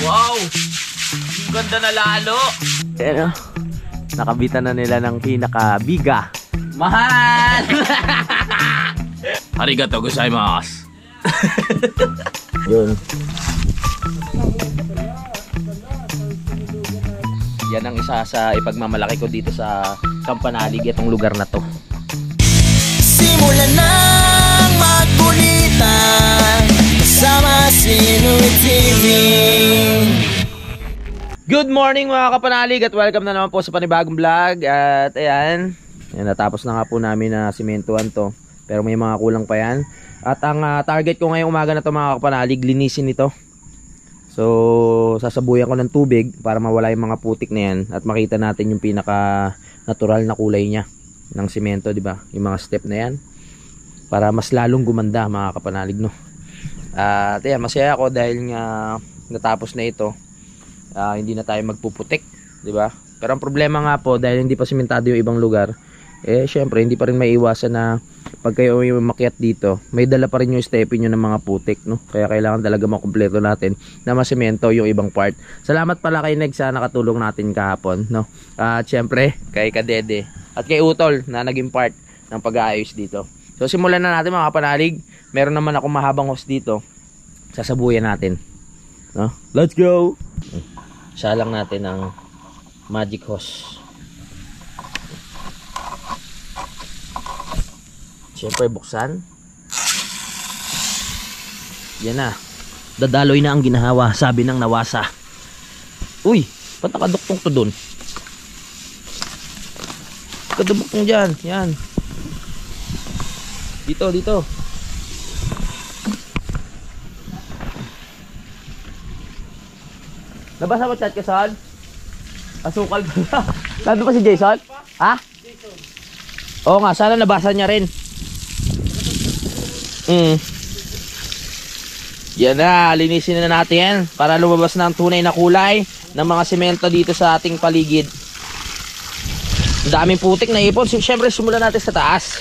Wow! Ang ganda na lalo! Ayan, nakabitan na nila ng pinaka-biga. Mahal! Arigato gozaimasu. Yun. Yan ang isa sa ipagmamalaki ko dito sa Campanalig, itong lugar na to. Simulan nang magkulitan kasama si Louie TV. Good morning mga kapanalig at welcome na naman po sa panibagong vlog. At ayan, natapos na nga po namin na simentuhan to, pero may mga kulang pa yan. At ang target ko ngayong umaga na to mga kapanalig, linisin ito. So sasabuyan ko ng tubig para mawala yung mga putik na yan at makita natin yung pinaka natural na kulay niya ng simento, di ba? Yung mga step na yan para mas lalong gumanda mga kapanalig, no? At ayan, masaya ako dahil nga natapos na ito. Hindi na tayo magpuputik, di ba? Pero ang problema nga po, dahil hindi pa simentado yung ibang lugar, syempre hindi pa rin maiiwasan na pag kayo yung makiat dito, may dala pa rin yung stepin nyo ng mga putik, no? Kaya kailangan talaga makumpleto natin na masemento yung ibang part. Salamat pala kay Neg sa nakatulong natin kahapon, no? At syempre kay Kadede at kay Utol na naging part ng pag-aayos dito. So simulan na natin mga kapanalig. Meron naman akong mahabang hose dito, sasabuyan natin, no? Let's go! Salang natin ng magic hose. Siyempre buksan. Yan na. Dadaloy na ang ginahawa, sabi ng nawasa. Uy, ba't nakaduktong to dun? Nakaduktong dyan. Yan. Dito, dito. Nabasa mo chat ka, Son? Asukal ba? Nandun pa si Jason? Ha? Oo nga, sana nabasa niya rin. Yan na, linisin na natin yan para lumabas na ang tunay na kulay ng mga semento dito sa ating paligid. Ang daming putik na ipon. Siyempre simulan natin sa taas,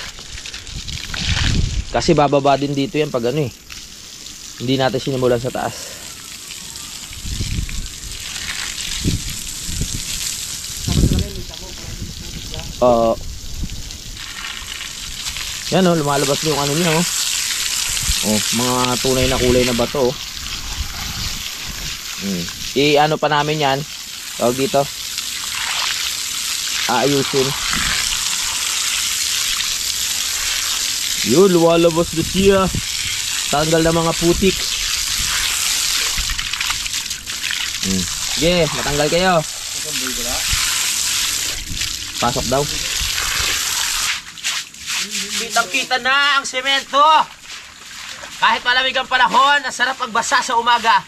kasi bababa din dito yan pag ano eh, hindi natin sinimulan sa taas. Yan o, lumalabas yung ano niya oh. Oh, mga tunay na kulay na bato oh. I-ano pa namin yan, tawag dito, aayusin. Yun, lumalabas na siya. Tanggal na mga putik. Sige, matanggal kayo. Pasok daw. Kitang-kita na ang semento. Kahit malamig ang panahon, ang sarap magbasa sa umaga.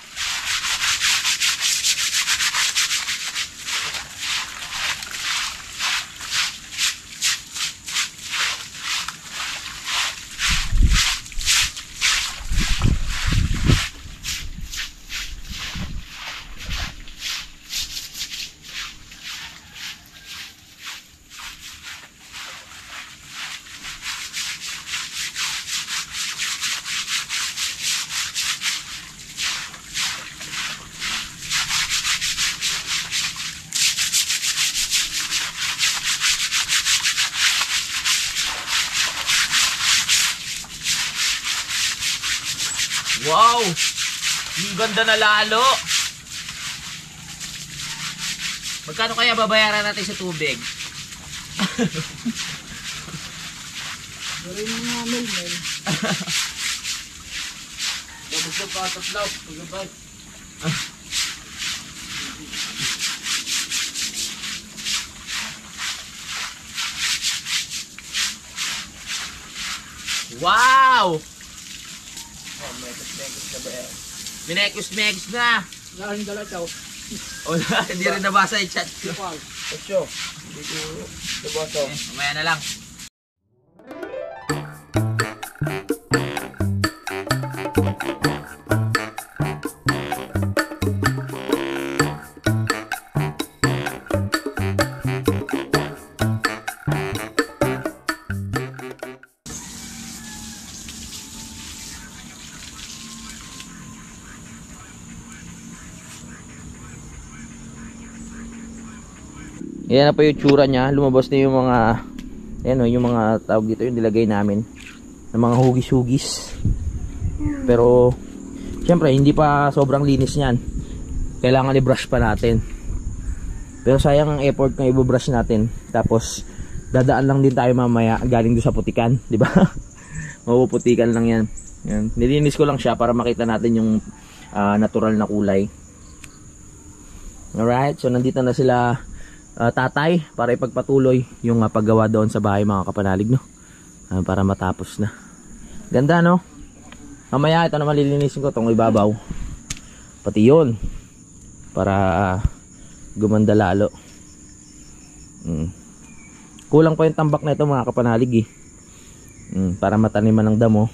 Wow! Ang ganda na lalo! Magkano kaya babayaran natin sa tubig? Dari mo nga mil. Tapos na patas lang. Pagkabay. Wow! Minekos-mekos na. Laking dala ito. Wala, hindi rin nabasa yung chat ko. Ito. Dito. Nabasa. Mamaya na lang. Yan na po yung tsura niya. Lumabas na yung mga, ayan o, yung mga tawag dito yung nilagay namin. Ng mga hugis-hugis. Pero, syempre, hindi pa sobrang linis niyan. Kailangan i-brush pa natin. Pero sayang ang effort na i-brush natin. Tapos, dadaan lang din tayo mamaya galing doon sa putikan. Diba? Mapuputikan lang yan. Yan. Nilinis ko lang siya para makita natin yung natural na kulay. Alright, so nandito na sila tatay para ipagpatuloy yung paggawa doon sa bahay mga kapanalig, no? Para matapos na. Ganda, no? Mamaya ito na malilinisin ko itong ibabaw. Pati yun. Para gumanda lalo. Kulang pa yung tambak na ito mga kapanalig eh. Para mataniman ng damo.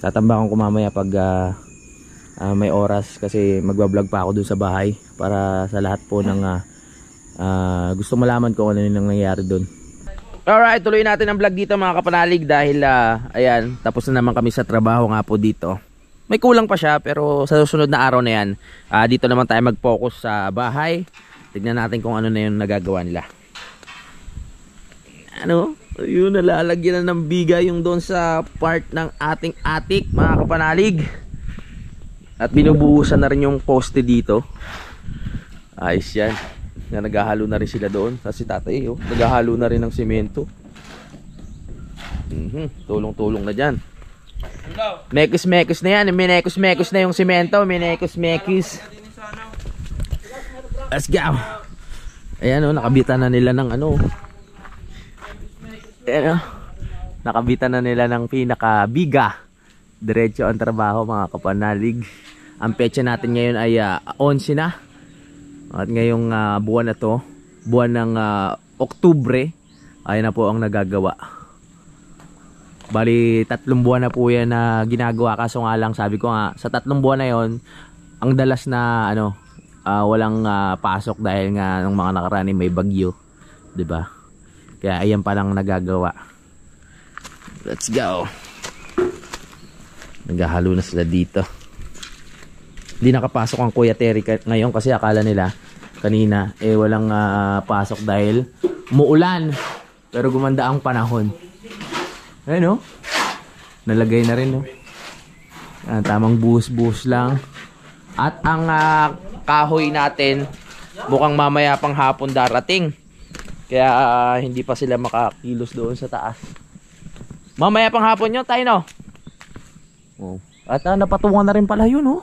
Tatambakan ko mamaya pag may oras kasi magbablog pa ako dun sa bahay para sa lahat po ng gusto malaman kung ano yung nangyayari dun. Alright, tuloy natin ang vlog dito mga kapanalig dahil ayan, tapos na naman kami sa trabaho nga po dito. May kulang pa siya pero sa susunod na araw na yan, dito naman tayo mag-focus sa bahay. Tignan natin kung ano na yung nagagawa nila. Ano? Yun, nalalagyan na ng biga yung doon sa part ng ating attic mga kapanalig. At binubuhusan na rin yung poste dito. Ayos yan. Naghahalo na rin sila doon. Kasi tatay naghahalo na rin ng semento. Tulong-tulong na dyan. Mekis-mekis na yan. Minekos-mekos na yung semento. Minekos-mekis. Let's go. Ayan nakabitan na nila ng ayan nakabitan na nila ng pinakabiga. Diretso ang trabaho mga kapanalig. Ang petsa natin ngayon ay 11 na. At ngayong buwan na to, buwan ng Oktubre, ay na po ang nagagawa. Bali 3 buwan na po yan na ginagawa. Kaso nga lang sabi ko nga, sa 3 buwan na yon, ang dalas na walang pasok dahil nga ng mga nakaraan may bagyo, 'di ba? Kaya ayan pa lang nagagawa. Let's go. Naghahalo na sila dito. Hindi nakapasok ang Kuya Terry ngayon kasi akala nila kanina walang pasok dahil muulan. Pero gumanda ang panahon. Ayun nalagay na rin tamang buhos-buhos lang. At ang kahoy natin mukhang mamaya pang hapon darating. Kaya hindi pa sila makakilos doon sa taas. Mamaya pang hapon yun tayo At napatungan na rin pala yun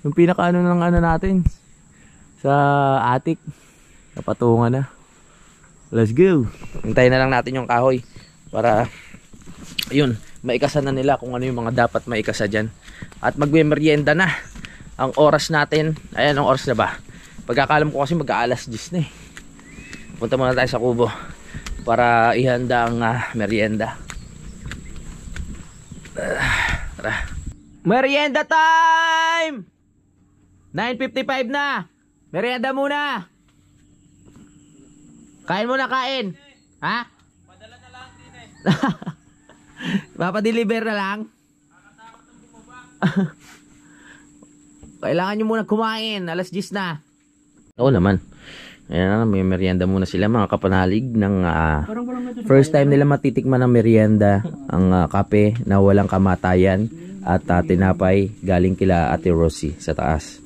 yung pinaka ng natin sa attic. Napatungan na. Let's go. Hintayin na lang natin yung kahoy para yun, maikasa na nila kung ano yung mga dapat maikasa dyan. At magme-merienda na. Ang oras natin, ayan ang oras na ba? Pagkakalam ko kasi mag-aalas 10 na Punta muna tayo sa kubo para ihanda ang merienda. Tara. Merienda time! 9:55 na. Merienda muna. Kain muna, kain. Ha? Padala na lang din Papadeliver na lang. Kailangan nyo muna kumain. Alas 10 na. Oo naman. Ayan, may merienda muna sila mga kapanalig ng first time nila matitikman ng merienda ang kape na walang kamatayan at tinapay galing kila Ate Rosie sa taas.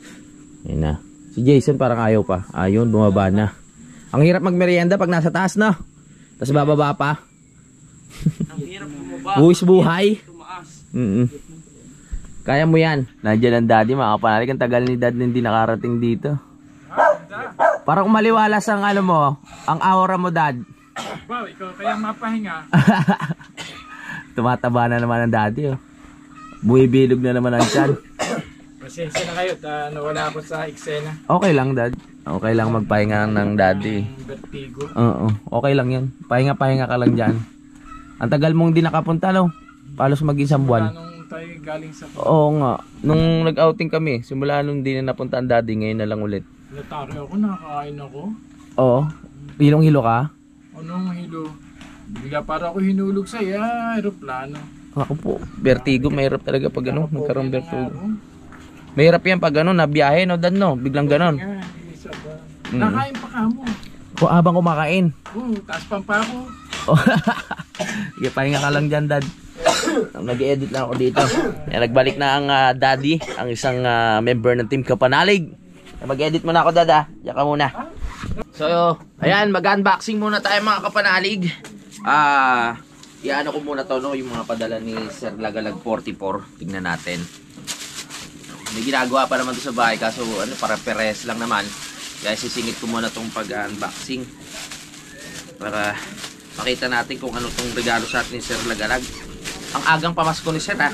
Ayan na. Si Jason parang ayaw pa. Ayun, bumaba na. Ang hirap magmerienda pag nasa taas, no? Tapos bababa pa. Ang hirap bumaba. Buwis buhay. Kaya mo yan. Nandiyan ang daddy mga kapanalig. Ang tagal ni dad hindi nakarating dito. Parang umaliwalas ang ang aura mo, dad. Wow, ikaw kaya mapahinga. Tumataba na naman ang daddy, Bumibilog na naman ang tiyan. Pasensya na kayo, nawala ako sa eksena. Okay lang, dad. Okay lang magpahinga ng daddy. Vertigo. Oo, okay lang yan. Pahinga-pahinga ka lang dyan. Ang tagal mong di nakapunta, Palos mag-isang buwan. Nung tayo galing sa... Oo nga. Nung nag-outing kami, simula nung di na napunta ang daddy, ngayon na lang ulit. Natari ako, nakakain ako. Oo. Hilong-hilo ka? Anong hilo? Bigla para ako hinulog sa aeroplano. Ako po, vertigo. Mahirap talaga pag nagkaroon vertigo. Mahirap yan pag nabiyahe, dad, biglang ganon. Nakain pa ka mo. O habang kumakain. Taas pampa ko. Oh. Sige, pahinga ka lang dyan, Dad. Nag-edit lang ako dito. Ayan, nagbalik na ang daddy, ang isang member ng Team Kapanalig. Mag-edit muna ako, Dad, ha? Diyan ka muna. So, ayan, mag-unboxing muna tayo mga kapanalig. Iano ko muna to, no, yung mga padala ni Sir Lagalag 44. Tingnan natin. May ginagawa pa naman to sa bahay, kaso ano, para peres lang naman. Kaya sisingit ko muna tong pag-unboxing para makita natin kung ano tong regalo sa atin ni Sir Lagalag. Ang agang pamasko ni Sir, ha?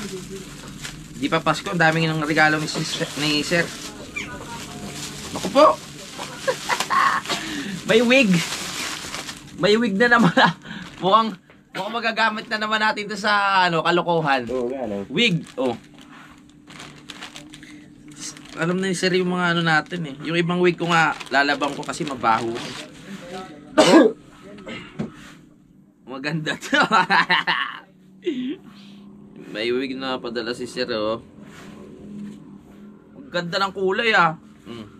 Di pa Pasko, ang daming ng regalo ni Sir. Naku po! May wig! May wig na naman, ha? Mukhang magagamit na naman natin ito sa ano, kalokohan. Oo nga, no? Wig! Oh. Alam na ni Sir yung mga ano natin, eh. Yung ibang wig ko nga, lalabang ko kasi mabaho. Oh. Maganda to. May wig na padala si Sir, oh. Ang ganda ng kulay, ah.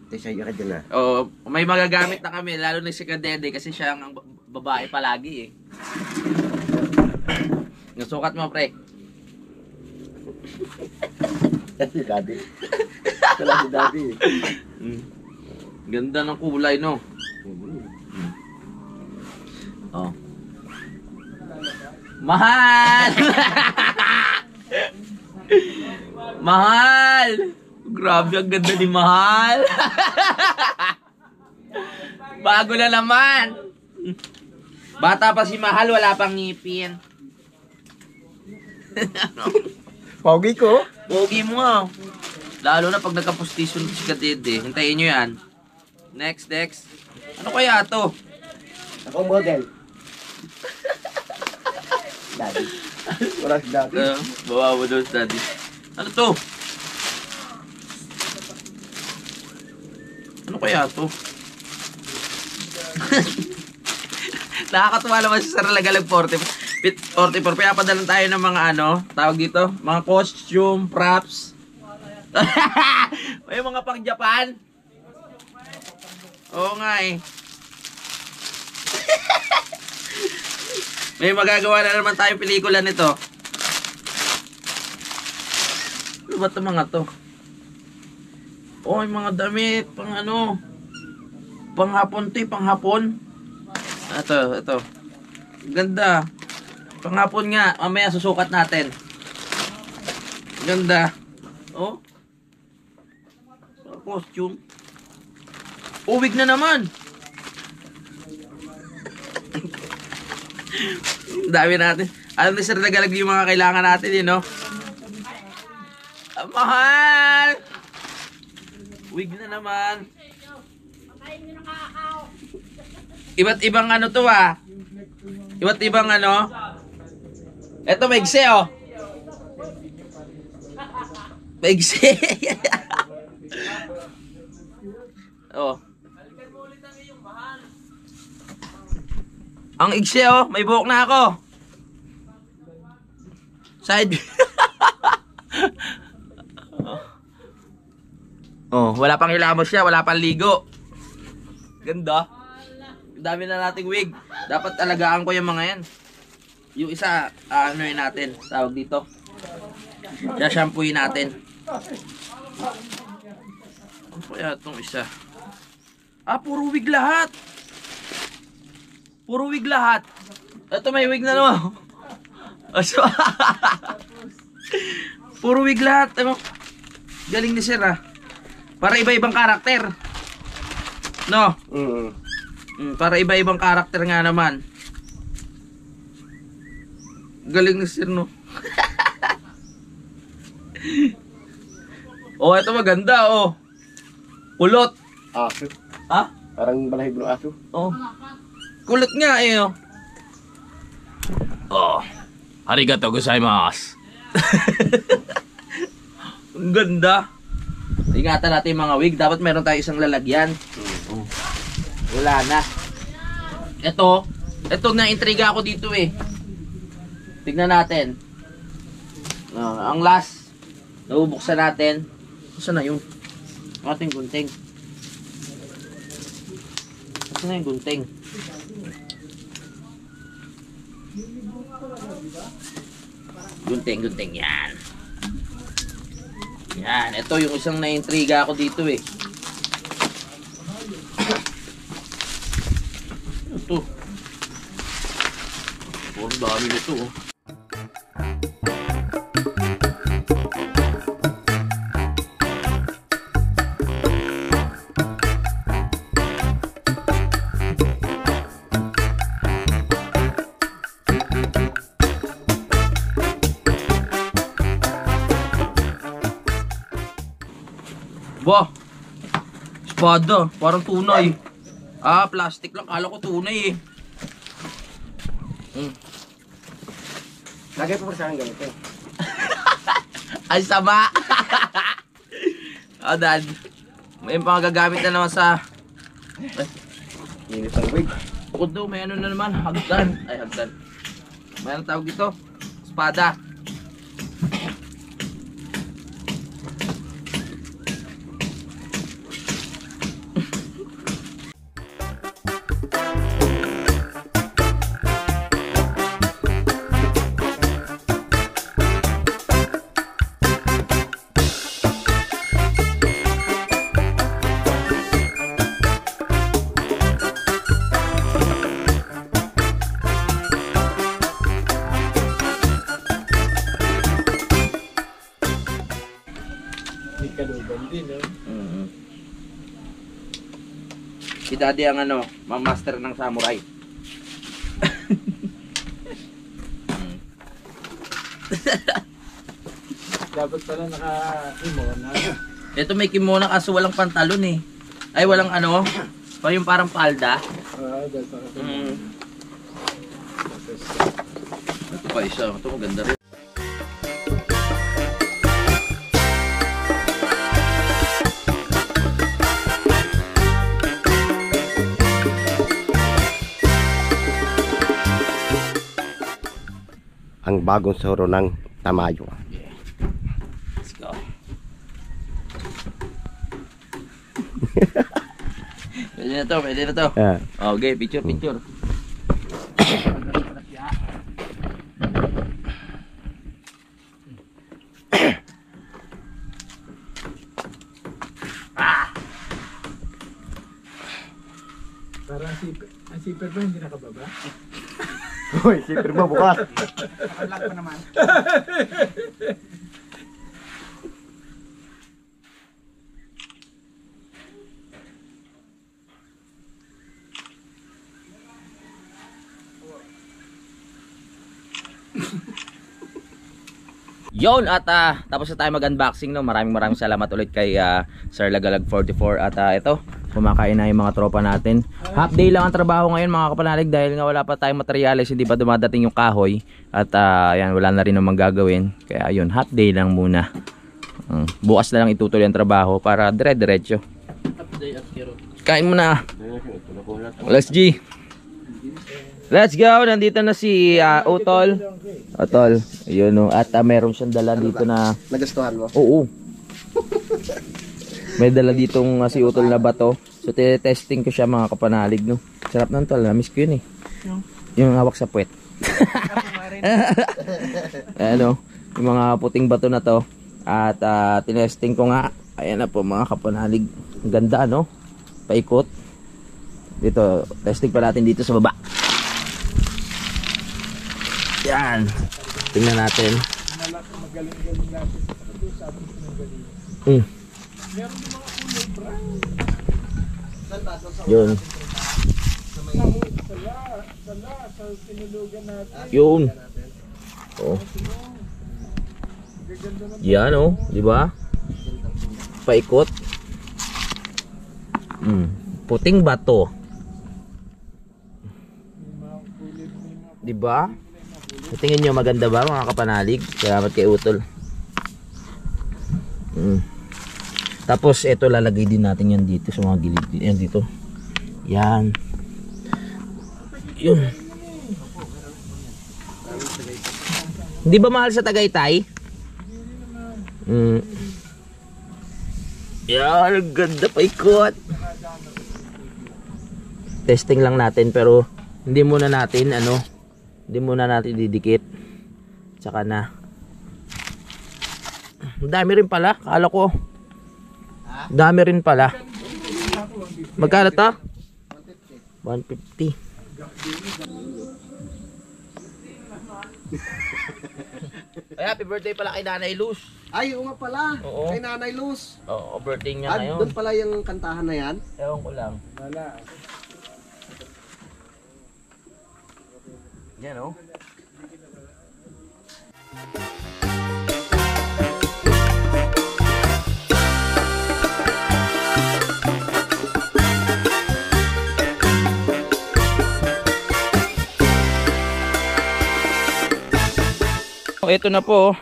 Tesay ka dyan, Oh, may magagamit na kami, lalo na si Kadede kasi siya ang babae palagi, eh. Nasukat mo, pre. Si Daddy. Wala si Daddy. Ganda ng kulay, no? Oh. Mahal! Mahal! Grabe, ang ganda ni Mahal! Bago na naman! Bata pa si Mahal, wala pang ngipin. Pogi ko. Pogi mo, ah. Lalo na pag nagka-postisyon si Kadede. Hintayin nyo yan. Next. Ano kaya to? Ako model. Daddy. Wala si Daddy. Bawa mo doon, Daddy. Ano to? Ano kaya to? Nakakatuwa naman si Sir Lagalag 44. Pinapadalan tayo ng mga ano, tawag dito, mga costume, props. May mga pang Japan. Oo nga, eh. May magagawa na naman tayong pelikula nito. Ano ba ito mga to? Oh, yung mga damit, pang ano, pang hapon to, pang hapon. Ito. Ganda. Pang hapon nga, mamaya susukat natin. Ganda. Oh. Costume. Uwig na naman. Dami natin. Alam ni Sir Lagalag yung mga kailangan natin, eh, no? Mahal! Wig na naman. Iba't ibang ano to, ah. Iba't ibang ano. Eto, maigse, oh. Maigse. Oh. Ang igse, oh. May buhok na ako. Side. Oh, wala pang hilamos siya, wala pang ligo. Ganda. Dami na nating wig. Dapat alagaan ko yung mga yan. Yung isa, ano yun natin, tawag dito. Shampooin natin. Ano kaya itong isa? Puro wig lahat. Puro wig lahat. Ito may wig na naman. Puro wig lahat. Ano? Galing ni Sir, ah. Para iba-ibang karakter. No? Para iba-ibang karakter nga naman. Galing ni Sir, no? Oh, ito maganda, oh. Kulot. Aso. Ha? Parang balahibo ng aso. Oh. Kulot nga, eh, oh. Oh. Arigato gozaimasu. Ang ganda. Ingatan natin yung mga wig. Dapat meron tayo isang lalagyan. Oh. Wala na. Ito na-intriga ako dito, eh. Tignan natin. Ang last. Nabubuksan natin. Saan na yun? Ating gunting. Tapos na yung gunting. Gunting, yan. Yan, ito yung isang na-intriga ako dito eh. Ito. Puro dami nito oh. Wah, espada, parang tunay. Ah, plastic lang. Kala ko tunay eh. Lagay po sa akin ganito. Ay, sama. Oh, dad. May panggagamit na naman sa... Linis ang wig. Bukod daw, may ano na naman. Hagdan. Ay, hagdan. May anong tawag dito? Espada. May kaluban din, no? Si daddy ang ano, master ng samurai. Dapat pala naka-imona. Ito may kimono kaso walang pantalon eh. Ay, walang ano, pa yung parang palda. Dahil para sa Ito pa isa, ito maganda rin. Ang bagong soro ng Tamayo. Let's go. Pwede na to. Ah. Okay, picture. Parang ang zipper ba hindi nakababa? Uy, zipper mo bukas. Nakablog ko naman. Yon at tapos na tayo mag-unboxing no. Maraming salamat ulit kay Sir Lagalag 44 at ito kumakain na yung mga tropa natin. Half day lang ang trabaho ngayon mga kapanalig dahil nga wala pa tayong materyales, hindi pa dumadating yung kahoy at yan wala na rin namang gagawin. Kaya yun, half day lang muna. Bukas na lang itutuloy ang trabaho para dire-diretso. Kain mo na. Let's G. Let's go. Nandito na si Utol. Utol. Ayun no. At meron siyang dala dito na Nagustuhan mo? oo. May dala ditong si Utol na bato. So testing ko siya mga kapanalig no. Sarap ng tol. Namiss ko yun eh. Yung hawak sa puwet. Ano, yung mga puting bato na to. At tinesting ko nga. Ayan na po mga kapanalig. Ang ganda no. Paikot. Dito, testing pa natin dito sa baba. Yan. Tingnan natin. Magaling-galing natin. Sabi ko ng galing. Meron yung mga kulay brown. Yun. Sa sinulugan natin. Yun. Oh. Yan oh, di ba? Paikot. Puting bato. Di ba? Tingin nyo maganda ba mga kapanalig? Salamat kay Utol. Tapos ito lalagay din natin yan dito sa mga gilid. Yan dito. Yan. Yun. Hindi ba mahal sa Tagaytay? Yan, ganda paikot. Testing lang natin pero hindi muna natin didikit. Tsaka na. Ang dami rin pala. Kala ko. Dami rin pala. Magkano to? 150. Ay, happy birthday pala kay Nanay Luz. Ay, oo nga pala. Oo. Kay Nanay Luz. Oo, birthday niya ngayon. Doon pala yung kantahan na yan. Ewan ko lang. Wala. Yan oh. Ito na po,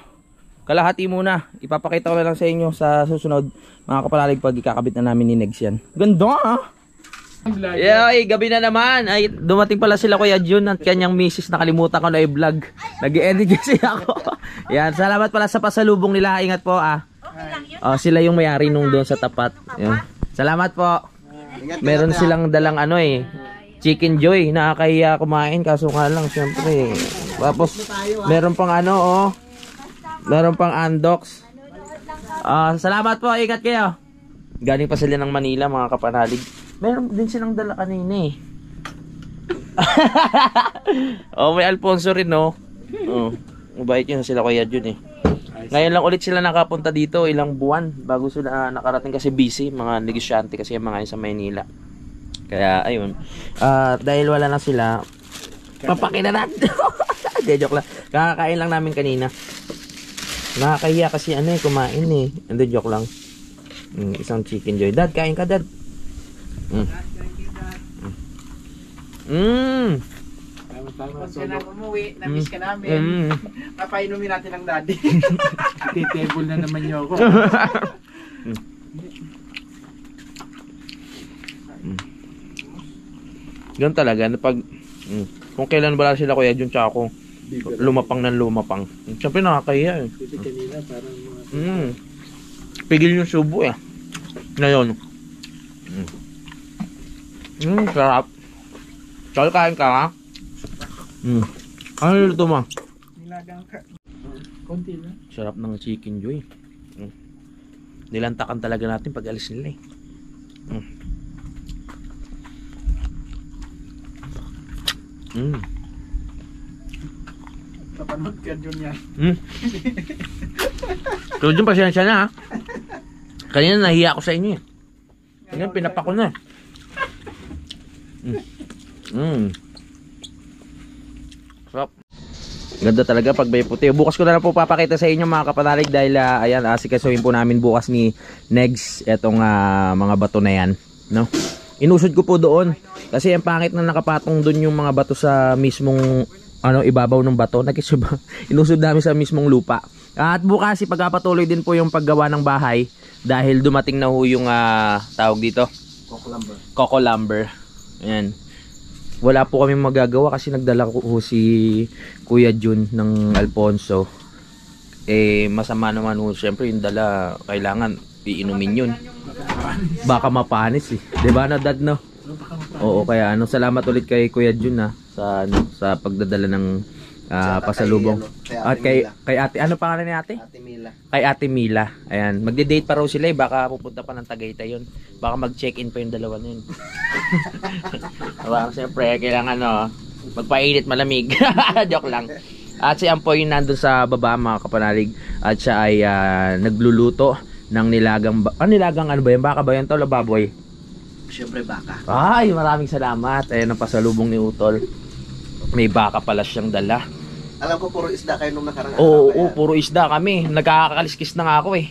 kalahati muna. Ipapakita ko na lang sa inyo sa susunod mga kapalalig pag ikakabit na namin ni Negs yan. Ganda ah! Yeah, ay, gabi na naman. Ay, dumating pala sila Kuya Jun at kanyang misis. Nakalimutan ko na i-vlog. Nag-i-edit kasi ako. Yan, salamat pala sa pasalubong nila. Ingat po ah. Oh, sila yung may-ari nung doon sa tapat. Yan. Salamat po. Meron silang dalang Chicken Joy. Nakakahiya kumain kaso nga lang syempre. Tapos meron pang meron pang Andox. Salamat po, ingat kayo. Galing pa sila ng Manila mga kapanalig. Meron din silang dala kanina may Alfonso rin mabait yun sila Kuya Jun Ngayon lang ulit sila nakapunta dito, ilang buwan bago sila nakarating kasi busy, mga negosyante kasi yung mga yun sa Maynila. Kaya ayun, dahil wala na sila, papakina natin. Hindi, joke lang. Kakakain lang namin kanina. Nakakahiya kasi kumain Hindi, joke lang. Isang Chicken Joy. Dad, kain ka dad. Tapos ka na umuwi, na-miss ka namin. Papainumin natin ang daddy. Titable na naman niyo ako. Ganun talaga na pag kung kailan wala sila Kuya Jun tsaka ako lumapang ng lumapang. Siyempre nakakahiya Kasi kanina parang pigil yung subo ngayon. Sarap. Chol, kain ka ha? Ano niluluto mo? nilagang ka. Konti lang. Sarap ng Chicken Joy. Nilantakan talaga natin pag alis nila Kapanood ka dun yan. So dyan pasensya na ha. Kanina nahiya ako sa inyo Kanina pinapako na Sarap. Ganda talaga pag may puti. Bukas ko na lang po papakita sa inyo mga kapanalig dahil ayan, asikasuhin po namin bukas ni Negs etong mga bato na yan, no? Inusod ko po doon kasi ang pangit na nakapatong doon yung mga bato sa mismong ibabaw ng bato. Inusod namin sa mismong lupa. At bukas ipagpatuloy din po yung paggawa ng bahay dahil dumating na ho yung tawag dito, Coco Lumber. Ayan. Wala po kami magagawa kasi nagdala ko si Kuya Jun ng Alfonso. Masama naman ho, syempre yung dala kailangan iinumin yun. Baka mapanis Diba na dad no? Oo, kaya salamat ulit kay Kuya Jun sa pagdadala ng pasalubong. At kay ate, ano pangalan ni ate? Ate Mila. Kay Ate Mila. Ayan, magde-date pa raw sila baka pupunta pa ng Tagaytay yun. Baka mag-check-in pa yung dalawa na yun. Baka siyempre, kailangan magpainit malamig. Joke lang. At si Ampoy nandun sa baba mga kapanalig. At siya ay nagluluto ng nilagang nilagang ano ba yan? Baka ba yan to? Baboy? Siyempre baka. Ay, maraming salamat. Ayan ang pasalubong ni Utol. May baka pala siyang dala. Alam ko puro isda kayo nung nakarang Oo, puro isda kami. Nagkakaliskis na nga ako Hindi.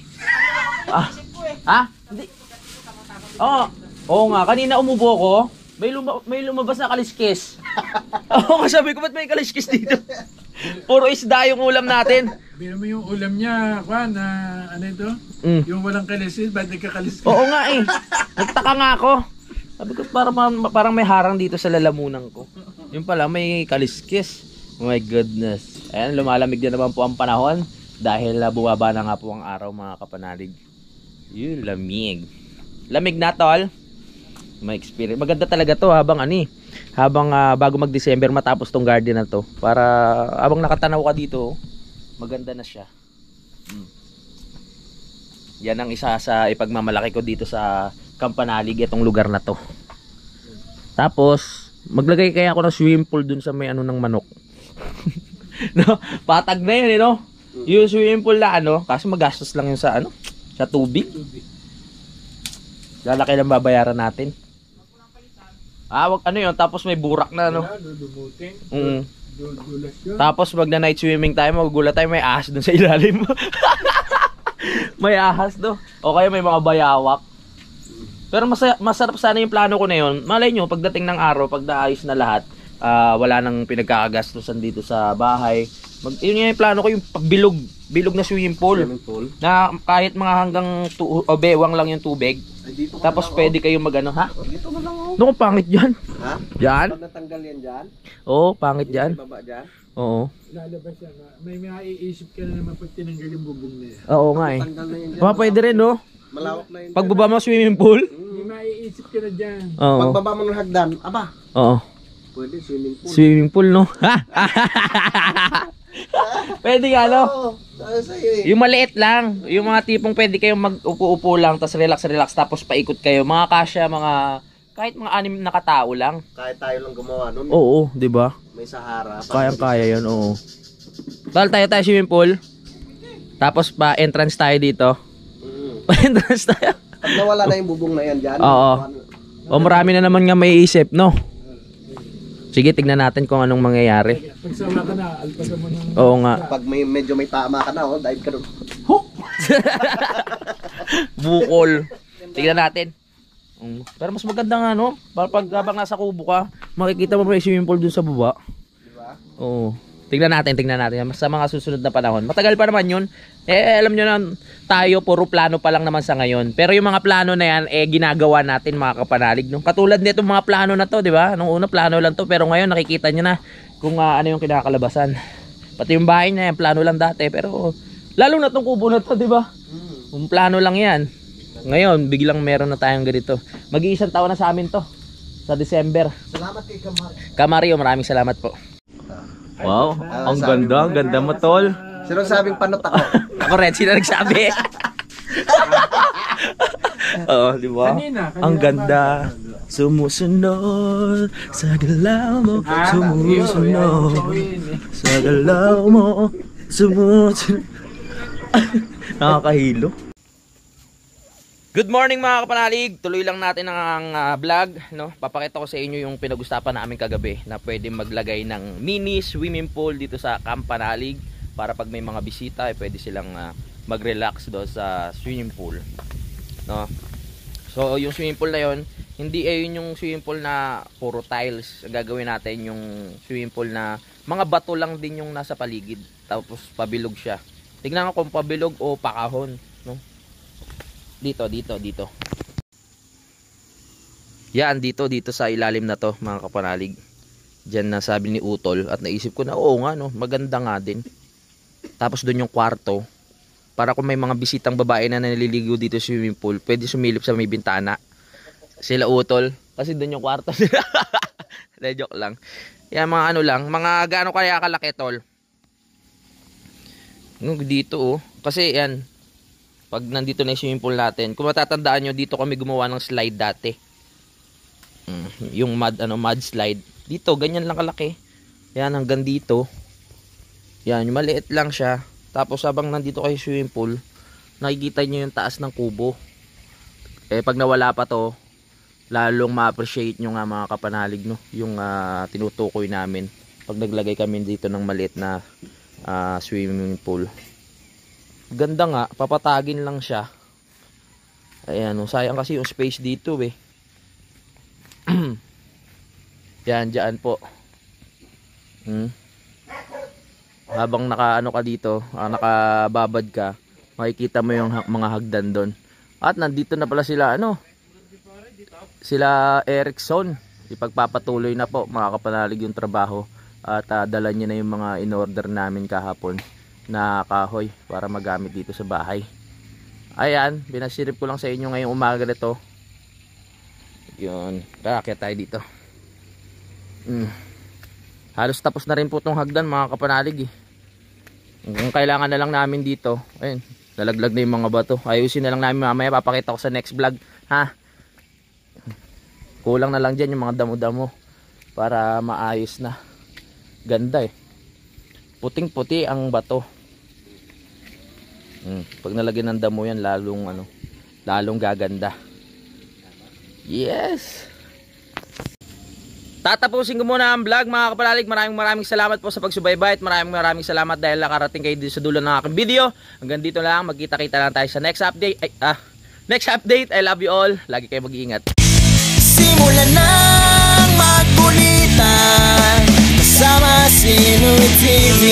Oo nga, kanina umubo ko. May lumabas na kaliskis. Oo nga, sabi ko, ba't may kaliskis dito? Puro isda yung ulam natin. Bino mo yung ulam niya, Juan, ano ito? Yung walang kaliskis, ba't nagkakaliskis? Oo nga Nagtaka nga ako. Sabi ko, parang may harang dito sa lalamunan ko. Yung pala, may kaliskis. Oh my goodness. Ayan, lumalamig na naman po ang panahon. Dahil bumaba na nga po ang araw mga kapanalig. Yun, lamig. Lamig na tol. May experience. Maganda talaga to habang habang bago mag-December matapos tong garden na to. Para habang nakatanaw ka dito, maganda na siya. Yan ang isa sa ipagmamalaki ko dito sa Campanalig, itong lugar na to. Tapos, maglagay kaya ako ng swimming pool dun sa may ng manok. No, patag na yun, no? Yung swimming pool na kasi magastos lang yun sa sa tubig. Lalaki lang babayaran natin. Wag yun, tapos may burak na Tapos pag na night swimming tayo, magugulat tayo may ahas dun sa ilalim. May ahas o kaya may mga bayawak. Pero masarap sana yung plano ko na yun. Malay nyo, pagdating ng araw, pag naayos na lahat, wala nang pinagkakagastusan dito sa bahay. Yun yung plano ko, yung bilog na swimming pool. Na kahit mga hanggang bewang lang yung tubig. Tapos pwede kayong ha? Dito na lang Ano kung pangit dyan? Ha? Dyan? Pag natanggal yan dyan, Oo, pangit dyan. baba dyan, Oo. Lalabas yan. May maiisip ka na naman pag tinanggal yung bubong na yan. Oo nga tanggal na yan dyan. Pwede rin Malawak na yun. Pagbaba mo swimming pool? May maiisip ka na dyan. Oo. Pagbaba mo ng hagdan, Oo. pwede swimming pool. Swimming pool, no? Pwede nga, Oo, dahil sa'yo eh. Yung maliit lang. Yung mga tipong pwede kayong mag-upo-upo lang, tapos relax, tapos paikot kayo. Mga kasya, kahit mga 6 na katao lang. Kahit tayo lang gumawa nun. Oo, di ba? May Sahara. Kayang-kaya yun, oo. Dahil tayo swimming pool. Tapos pa-entrance tayo dito. Pa-entrance tayo. Pag nawala na yung bubong na yan dyan. Oo. O marami na naman nga may isip, no? Sige, tignan natin kung anong mangyayari. Pag sawa ka na, alpasan mo ng... Oo nga. Pag medyo may tama ka na, dive ka doon. Bukol. Tignan natin. Pero mas maganda nga, no? Pag habang nasa kubo ka, makikita mo may swimming pool dun sa baba. Diba? Oo. Tignan natin. Sa mga susunod na panahon. Matagal pa naman yun. Alam nyo na, tayo puro plano pa lang naman sa ngayon. Pero yung mga plano na yan, ginagawa natin mga kapanalig. No? Katulad nito mga plano na to, di ba? Nung una plano lang to, pero ngayon nakikita nyo na kung ano yung kinakalabasan. Pati yung bahay na yan, plano lang dati. Pero lalo na tong kubo na to, di ba? Yung plano lang yan. Ngayon, biglang meron na tayong ganito. Mag-iisang taon na sa amin to. Sa December. Salamat kay Kamar. Kamario, maraming salamat po. Wow, ang ganda mo, tol. Sino sabing panot ako? Ako rin, sino nagsabi? Oo, di ba? Kanina Ang ganda. Sumusunod sa galaw mo. Sumusunod sa galaw mo. Sumusunod. Nakakahilo. Good morning mga kapanalig. Tuloy lang natin ang vlog, no? Papakita ko sa inyo yung pinag-usapan namin kagabi na pwede maglagay ng mini swimming pool dito sa Campanalig para pag may mga bisita pwede silang mag-relax doon sa swimming pool, no? So yung swimming pool na yon, hindi yun yung swimming pool na puro tiles. Gagawin natin yung swimming pool na mga bato lang din yung nasa paligid, tapos pabilog siya. Tignan ko kung pabilog o pakahon, no? Dito. Yan, dito sa ilalim na to mga kapanalig. Diyan na sabi ni Utol at naisip ko na oo nga, no, maganda nga din. Tapos doon yung kwarto para kung may mga bisitang babae na naliligo dito sa swimming pool, pwede sumilip sa may bintana. Sila Utol kasi doon yung kwarto. Joke lang. Yan, mga lang, mga gaano kaya kalaki, tol. Dito kasi yan, pag nandito na yung swimming pool natin, kung matatandaan nyo, dito kami gumawa ng slide dati. Yung mud slide. Dito, ganyan lang kalaki. Yan, hanggang dito. Yan, yung maliit lang siya. Tapos habang nandito kayo swimming pool, nakikita nyo yung taas ng kubo. Pag nawala pa to, lalong ma-appreciate nyo nga mga kapanalig, no? Yung tinutukoy namin. Pag naglagay kami dito ng maliit na swimming pool. Ganda nga, papatagin lang siya. Ayan, sayang kasi yung space dito Yan, dyan po. Habang nakaano ka dito, nakababad ka, makikita mo yung mga hagdan doon. At nandito na pala sila, sila Erickson. Ipagpapatuloy na po mga kapanalig yung trabaho. At dala niya na yung mga in-order namin kahapon na kahoy para magamit dito sa bahay. Ayan, binasirip ko lang sa inyo ngayong umaga nito. Yun. Kaya tayo dito. Halos tapos na rin po itong hagdan mga kapanalig eh. Kung kailangan na lang namin dito, ayun, lalaglag na yung mga bato. Ayusin na lang namin mamaya, papakita ko sa next vlog, ha? Kulang na lang dyan yung mga damo-damo para maayos na. Ganda eh. Puting-puti ang bato. Pag nalagyan ng damo yan, lalong gaganda. Yes! Tatapusin ko muna ang vlog mga kapalalig. Maraming salamat po sa pagsubaybay at maraming salamat dahil nakarating kayo dito sa dulo ng aking video. Hanggang dito lang, magkita-kita lang tayo sa next update. Next update. I love you all. Lagi kayo mag-iingat. Simulan ng magkulitan kasama si Inuit TV.